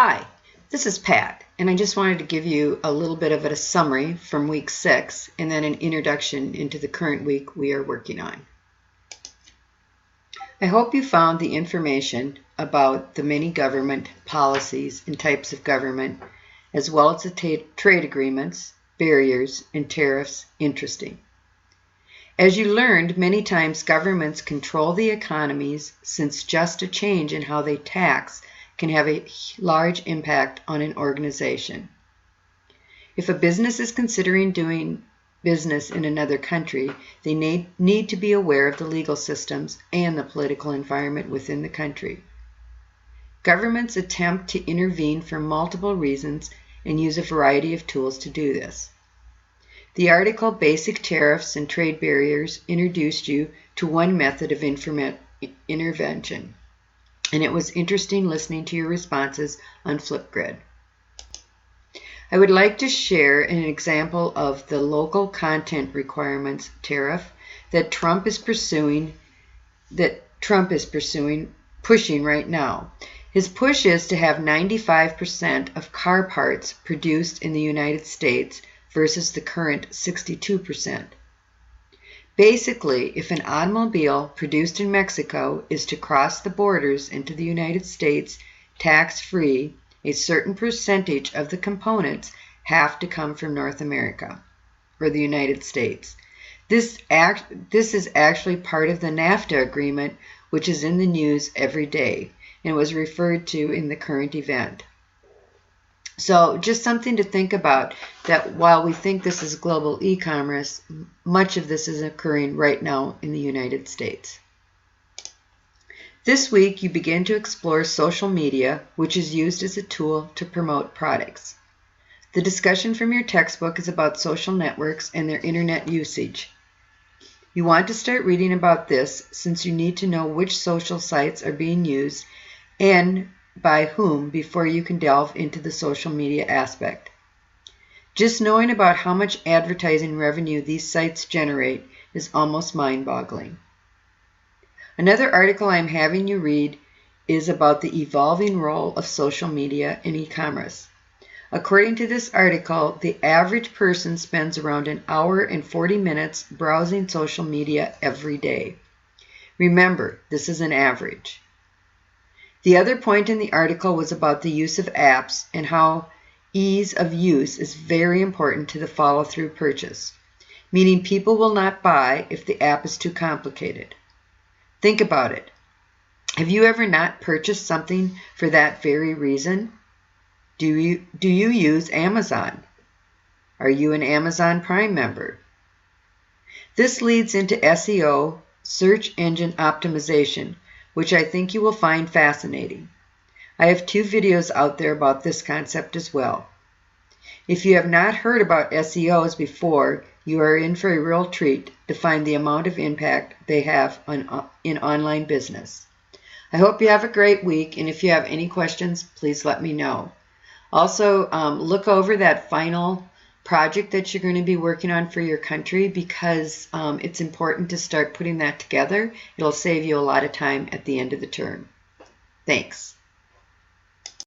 Hi, this is Pat, and I just wanted to give you a little bit of a summary from week 6 and then an introduction into the current week we are working on. I hope you found the information about the many government policies and types of government, as well as the trade agreements, barriers, and tariffs interesting. As you learned, many times governments control the economies, since just a change in how they tax can have a large impact on an organization. If a business is considering doing business in another country, they need to be aware of the legal systems and the political environment within the country. Governments attempt to intervene for multiple reasons and use a variety of tools to do this. The article Basic Tariffs and Trade Barriers introduced you to one method of intervention, and it was interesting listening to your responses on Flipgrid. I would like to share an example of the local content requirements tariff that Trump is pushing right now. His push is to have 95% of car parts produced in the United States versus the current 62%. Basically, if an automobile produced in Mexico is to cross the borders into the United States tax-free, a certain percentage of the components have to come from North America or the United States. This is actually part of the NAFTA agreement, which is in the news every day and was referred to in the current event. So just something to think about, that while we think this is global e-commerce, much of this is occurring right now in the United States. This week, you begin to explore social media, which is used as a tool to promote products. The discussion from your textbook is about social networks and their internet usage. You want to start reading about this since you need to know which social sites are being used and by whom before you can delve into the social media aspect. Just knowing about how much advertising revenue these sites generate is almost mind-boggling. Another article I'm having you read is about the evolving role of social media in e-commerce. According to this article, the average person spends around an hour and 40 minutes browsing social media every day. Remember, this is an average. The other point in the article was about the use of apps and how ease of use is very important to the follow-through purchase, meaning people will not buy if the app is too complicated. Think about it. Have you ever not purchased something for that very reason? Do you use Amazon? Are you an Amazon Prime member? This leads into SEO, search engine optimization, which I think you will find fascinating. I have 2 videos out there about this concept as well. If you have not heard about SEOs before, you are in for a real treat to find the amount of impact they have in online business. I hope you have a great week, and if you have any questions, please let me know. Also, look over that final project that you're going to be working on for your country, because it's important to start putting that together. It'll save you a lot of time at the end of the term. Thanks.